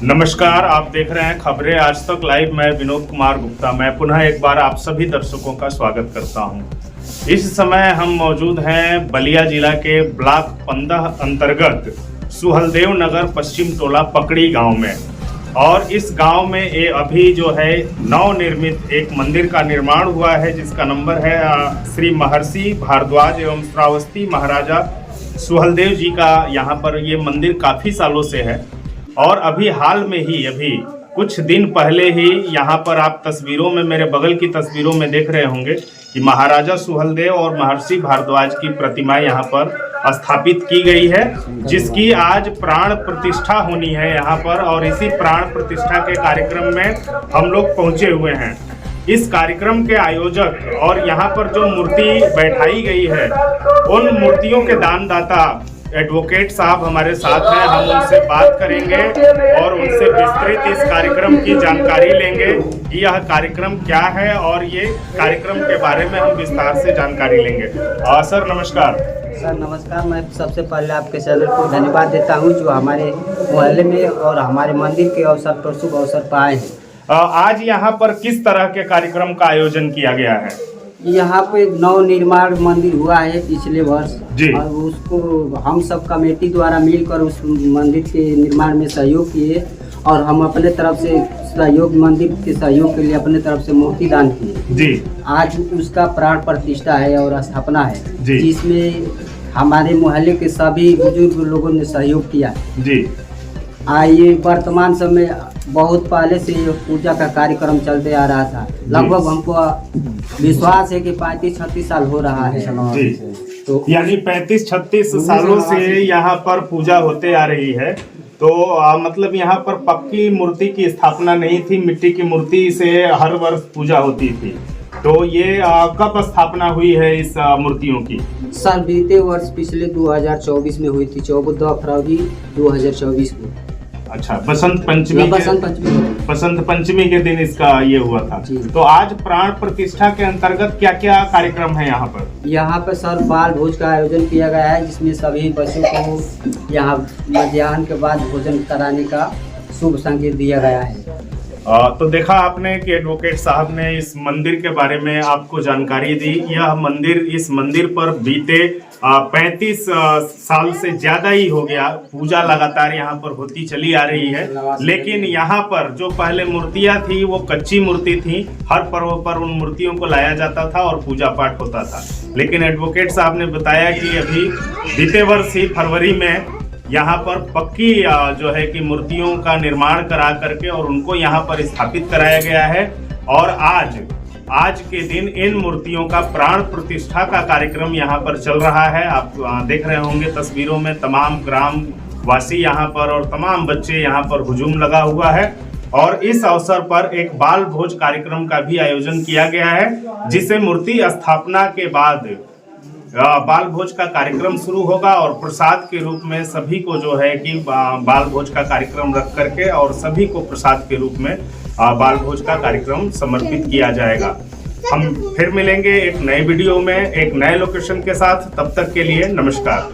नमस्कार, आप देख रहे हैं खबरें आज तक लाइव। मैं विनोद कुमार गुप्ता। मैं पुनः एक बार आप सभी दर्शकों का स्वागत करता हूं। इस समय हम मौजूद हैं बलिया जिला के ब्लॉक 15 अंतर्गत सुहलदेव नगर पश्चिम टोला पकड़ी गांव में। और इस गांव में ये अभी जो है नवनिर्मित एक मंदिर का निर्माण हुआ है, जिसका नंबर है श्री महर्षि भारद्वाज एवं श्रावस्ती महाराजा सुहलदेव जी का। यहाँ पर ये मंदिर काफ़ी सालों से है और अभी हाल में ही अभी कुछ दिन पहले ही यहाँ पर आप तस्वीरों में, मेरे बगल की तस्वीरों में देख रहे होंगे कि महाराजा सुहलदेव और महर्षि भारद्वाज की प्रतिमा यहाँ पर स्थापित की गई है, जिसकी आज प्राण प्रतिष्ठा होनी है यहाँ पर। और इसी प्राण प्रतिष्ठा के कार्यक्रम में हम लोग पहुँचे हुए हैं। इस कार्यक्रम के आयोजक और यहाँ पर जो मूर्ति बैठाई गई है, उन मूर्तियों के दानदाता एडवोकेट साहब हमारे साथ हैं। हम उनसे बात करेंगे और उनसे विस्तृत इस कार्यक्रम की जानकारी लेंगे कि यह कार्यक्रम क्या है और ये कार्यक्रम के बारे में हम विस्तार से जानकारी लेंगे। सर नमस्कार। सर नमस्कार। मैं सबसे पहले आपके चैनल को धन्यवाद देता हूं, जो हमारे मोहल्ले में और हमारे मंदिर के अवसर पर शुभ अवसर पर आए हैं। आज यहाँ पर किस तरह के कार्यक्रम का आयोजन किया गया है? यहाँ पे नव निर्माण मंदिर हुआ है पिछले वर्ष जी। और उसको हम सब कमेटी द्वारा मिलकर उस मंदिर के निर्माण में सहयोग किए और हम अपने तरफ से सहयोग, मंदिर के सहयोग के लिए अपने तरफ से मूर्ति दान किए जी। आज उसका प्राण प्रतिष्ठा है और स्थापना है, जिसमें हमारे मोहल्ले के सभी बुजुर्ग लोगों ने सहयोग किया जी। आइए, वर्तमान समय बहुत पहले से पूजा का कार्यक्रम चलते आ रहा था। लगभग हमको विश्वास है कि 35-36 साल हो रहा है जी। तो यानी 35-36 सालों से यहाँ पर पूजा होते आ रही है। तो मतलब यहाँ पर पक्की मूर्ति की स्थापना नहीं थी, मिट्टी की मूर्ति से हर वर्ष पूजा होती थी। तो ये कब स्थापना हुई है इस मूर्तियों की? सर बीते वर्ष पिछले 2024 में हुई थी, 14 फरवरी 2024 को। अच्छा, बसंत पंचमी के दिन इसका ये हुआ था। तो आज प्राण प्रतिष्ठा के अंतर्गत क्या क्या कार्यक्रम है यहाँ पर? यहाँ पर सर बाल भोज का आयोजन किया गया है, जिसमें सभी बच्चों को यहाँ मध्याह्न के बाद भोजन कराने का शुभ संकेत दिया गया है। तो देखा आपने कि एडवोकेट साहब ने इस मंदिर के बारे में आपको जानकारी दी। इस मंदिर पर बीते 35 साल से ज्यादा ही हो गया पूजा लगातार यहाँ पर होती चली आ रही है। लेकिन यहाँ पर जो पहले मूर्तियाँ थी वो कच्ची मूर्ति थी। हर पर्व पर उन मूर्तियों को लाया जाता था और पूजा पाठ होता था। लेकिन एडवोकेट साहब ने बताया कि अभी बीते वर्ष ही फरवरी में यहाँ पर पक्की जो है कि मूर्तियों का निर्माण करा करके और उनको यहाँ पर स्थापित कराया गया है। और आज के दिन इन मूर्तियों का प्राण प्रतिष्ठा का कार्यक्रम यहाँ पर चल रहा है। आप देख रहे होंगे तस्वीरों में, तमाम ग्राम वासी यहाँ पर और तमाम बच्चे यहाँ पर हुजूम लगा हुआ है। और इस अवसर पर एक बाल भोज कार्यक्रम का भी आयोजन किया गया है, जिसे मूर्ति स्थापना के बाद बाल भोज का कार्यक्रम शुरू होगा और प्रसाद के रूप में सभी को जो है कि बाल भोज का कार्यक्रम रख करके और सभी को प्रसाद के रूप में बाल भोज का कार्यक्रम समर्पित किया जाएगा। हम फिर मिलेंगे एक नए वीडियो में एक नए लोकेशन के साथ। तब तक के लिए नमस्कार।